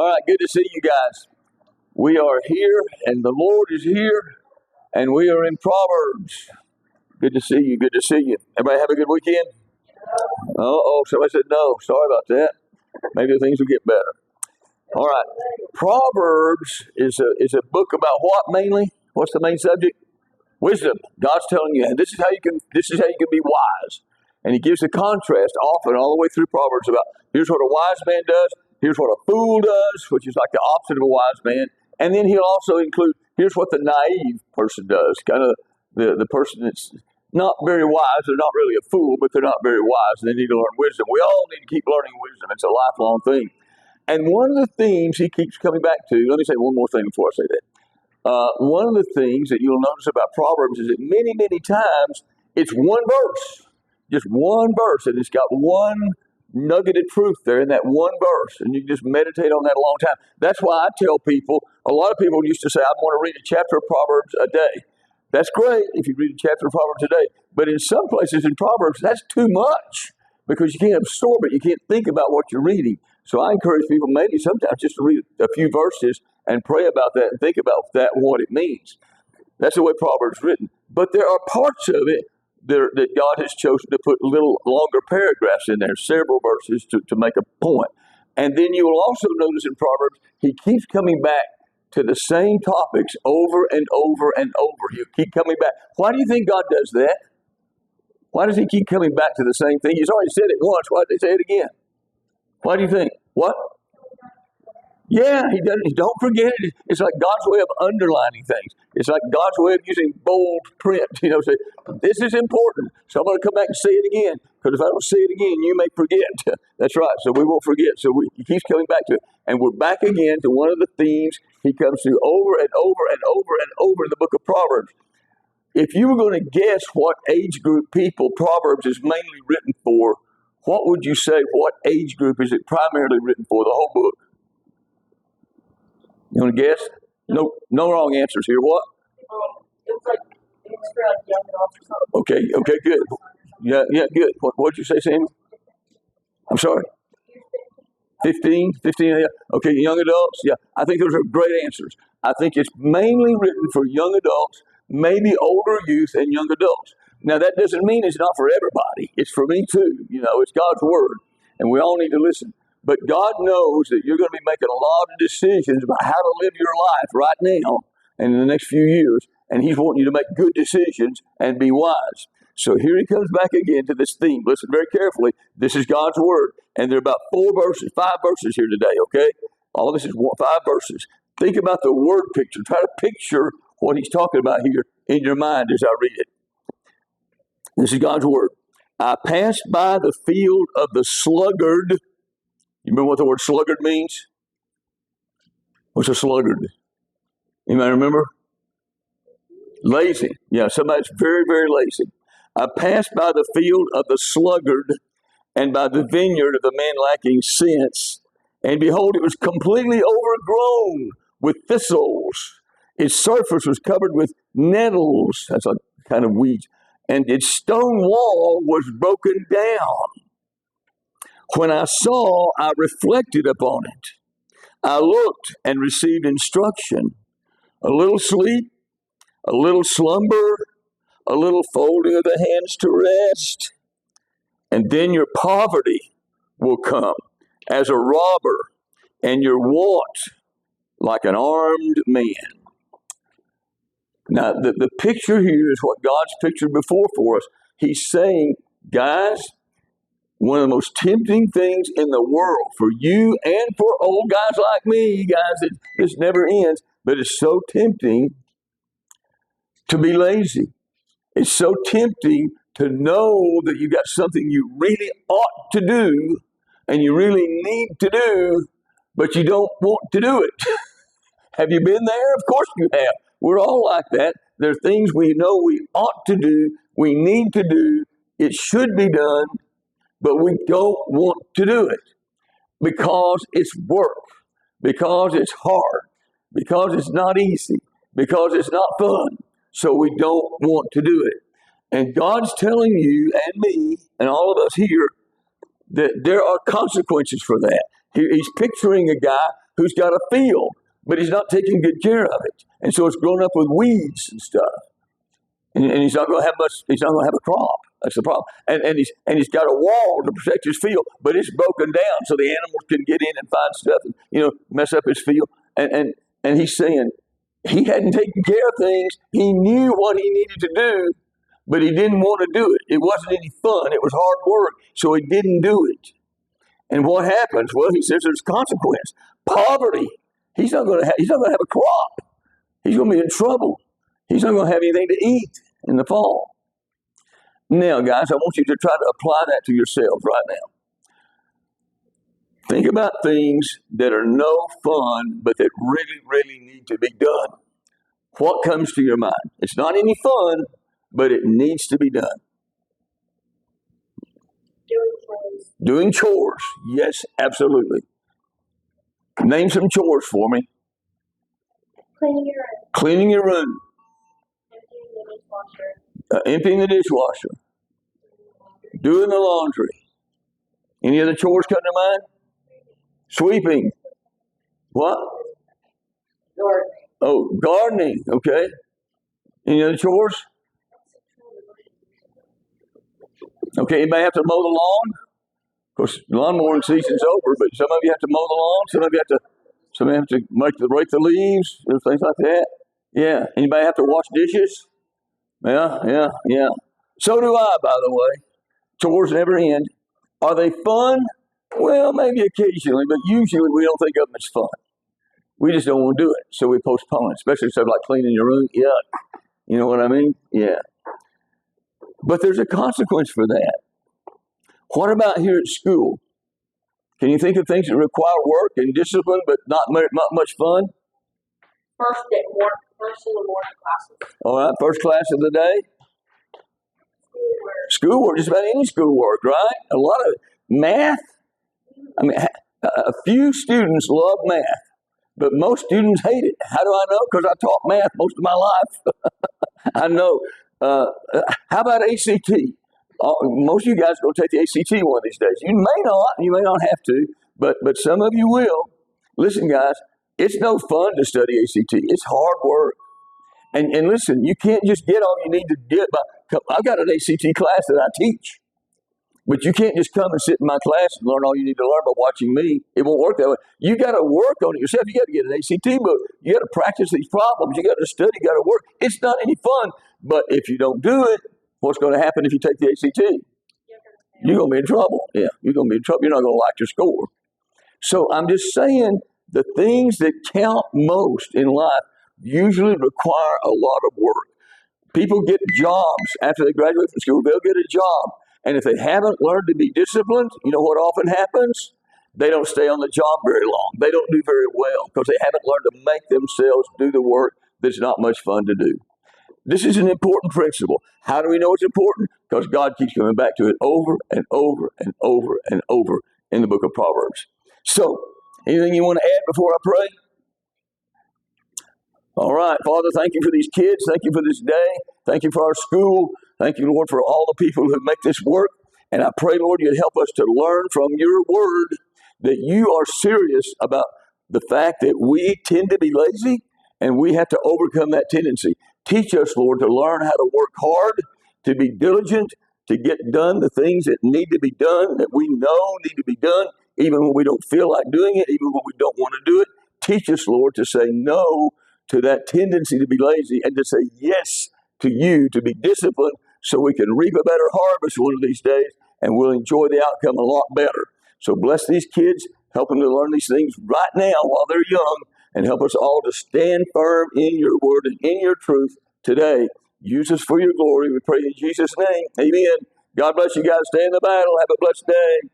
All right, good to see you guys. We are here, and the Lord is here, and we are in Proverbs. Good to see you. Good to see you. Everybody have a good weekend? Somebody said no. Sorry about that. Maybe things will get better. All right. Proverbs is a book about what mainly? What's the main subject? Wisdom. God's telling you, and this is how you can be wise. And he gives a contrast often all the way through Proverbs about here's what a wise man does, here's what a fool does, which is like the opposite of a wise man. And then he'll also include here's what the naive person does, kind of the person that's not very wise. They're not really a fool, but they're not very wise. They need to learn wisdom. We all need to keep learning wisdom. It's a lifelong thing. And one of the themes he keeps coming back to, let me say one more thing before I say that. One of the things that you'll notice about Proverbs is that many, many times it's one verse, just one verse, and it's got one nugget of truth there in that one verse, and you can just meditate on that a long time. That's why I tell people, a lot of people used to say, I want to read a chapter of Proverbs a day. That's great if you read a chapter of Proverbs a day, but in some places in Proverbs, that's too much because you can't absorb it. You can't think about what you're reading. So I encourage people maybe sometimes just to read a few verses and pray about that and think about that and what it means. That's the way Proverbs is written. But there are parts of it that God has chosen to put little longer paragraphs in there, several verses to make a point. And then you will also notice in Proverbs, he keeps coming back to the same topics over and over and over. You keep coming back. Why do you think God does that? Why does he keep coming back to the same thing? He's already said it once. Why did he say it again? Why do you think? What? Yeah, he doesn't. Don't forget it. It's like God's way of underlining things. It's like God's way of using bold print. Say, this is important. So I'm going to come back and say it again. Because if I don't say it again, you may forget. That's right. So we won't forget. So he keeps coming back to it. And we're back again to one of the themes he comes to over and over and over and over in the book of Proverbs. If you were going to guess what age group people Proverbs is mainly written for, what would you say? What age group is it primarily written for, the whole book? You want to guess? No wrong answers here. What? It's like young adults or something. Okay, good. Yeah, good. What did you say, Sammy? I'm sorry. 15, yeah. Okay, young adults. Yeah, I think those are great answers. I think it's mainly written for young adults, maybe older youth and young adults. Now, that doesn't mean it's not for everybody. It's for me too. It's God's word, and we all need to listen. But God knows that you're going to be making a lot of decisions about how to live your life right now and in the next few years, and he's wanting you to make good decisions and be wise. So here he comes back again to this theme. Listen very carefully. This is God's word, and there are about 5 verses here today, okay? All of this is 5 verses. Think about the word picture. Try to picture what he's talking about here in your mind as I read it. This is God's word. I passed by the field of the sluggard. You remember what the word sluggard means? What's a sluggard? Anybody remember? Lazy. Yeah, somebody that's very, very lazy. I passed by the field of the sluggard and by the vineyard of the man lacking sense. And behold, it was completely overgrown with thistles. Its surface was covered with nettles. That's a kind of weeds. And its stone wall was broken down. When I saw, I reflected upon it. I looked and received instruction. A little sleep, a little slumber, a little folding of the hands to rest. And then your poverty will come as a robber, and your want like an armed man. Now, the picture here is what God's pictured before for us. He's saying, guys, one of the most tempting things in the world for you and for old guys like me, guys, this never ends, but it's so tempting to be lazy. It's so tempting to know that you got something you really ought to do and you really need to do, but you don't want to do it. Have you been there? Of course you have. We're all like that. There are things we know we ought to do, we need to do, it should be done, but we don't want to do it because it's work, because it's hard, because it's not easy, because it's not fun. So we don't want to do it. And God's telling you and me and all of us here that there are consequences for that. He's picturing a guy who's got a field, but he's not taking good care of it. And so it's grown up with weeds and stuff. And he's not going to have much, he's not going to have a crop. That's the problem. And he's got a wall to protect his field, but it's broken down so the animals can get in and find stuff and, mess up his field. And he's saying he hadn't taken care of things. He knew what he needed to do, but he didn't want to do it. It wasn't any fun. It was hard work, so he didn't do it. And what happens? Well, he says there's consequence. Poverty. He's not going to have a crop. He's going to be in trouble. He's not going to have anything to eat in the fall. Now, guys, I want you to try to apply that to yourselves right now. Think about things that are no fun, but that really, really need to be done. What comes to your mind? It's not any fun, but it needs to be done. Doing chores. Yes, absolutely. Name some chores for me. Cleaning your room. Emptying the dishwasher. Doing the laundry. Any other chores come to mind? Sweeping. What? Gardening. Oh, gardening. Okay. Any other chores? Okay, anybody have to mow the lawn? Of course, lawn mowing season's over, but some of you have to mow the lawn. Some of you have to rake the leaves, things like that. Yeah. Anybody have to wash dishes? Yeah. So do I, by the way. Chores never end. Are they fun? Well, maybe occasionally, but usually we don't think of them as fun. We just don't want to do it, so we postpone it, especially stuff like cleaning your room. Yuck. You know what I mean? Yeah. But there's a consequence for that. What about here at school? Can you think of things that require work and discipline, but not much fun? First in the morning classes. All right, first class of the day. Schoolwork, just about any schoolwork, right? A lot of math. I mean, a few students love math, but most students hate it. How do I know? Because I taught math most of my life. I know. How about ACT? Most of you guys are going to take the ACT one of these days. You may not have to, but some of you will. Listen, guys, it's no fun to study ACT. It's hard work. And listen, you can't just get all you need to get. I've got an ACT class that I teach. But you can't just come and sit in my class and learn all you need to learn by watching me. It won't work that way. You got to work on it yourself. You got to get an ACT book. You got to practice these problems. You got to study. You got to work. It's not any fun. But if you don't do it, what's going to happen if you take the ACT? You're going to be in trouble. Yeah, you're going to be in trouble. You're not going to like your score. So I'm just saying the things that count most in life usually require a lot of work. People get jobs after they graduate from school. They'll get a job. And if they haven't learned to be disciplined, you know what often happens? They don't stay on the job very long. They don't do very well because they haven't learned to make themselves do the work that's not much fun to do. This is an important principle. How do we know it's important? Because God keeps coming back to it over and over and over and over in the book of Proverbs. So, anything you want to add before I pray? All right, Father, thank you for these kids. Thank you for this day. Thank you for our school. Thank you, Lord, for all the people who make this work. And I pray, Lord, you'd help us to learn from your word that you are serious about the fact that we tend to be lazy and we have to overcome that tendency. Teach us, Lord, to learn how to work hard, to be diligent, to get done the things that need to be done, that we know need to be done, even when we don't feel like doing it, even when we don't want to do it. Teach us, Lord, to say no to that tendency to be lazy and to say yes to you, to be disciplined, so we can reap a better harvest one of these days, and we'll enjoy the outcome a lot better. So bless these kids, help them to learn these things right now while they're young, and help us all to stand firm in your word and in your truth today. Use us for your glory. We pray in Jesus' name. Amen. God bless you guys. Stay in the battle. Have a blessed day.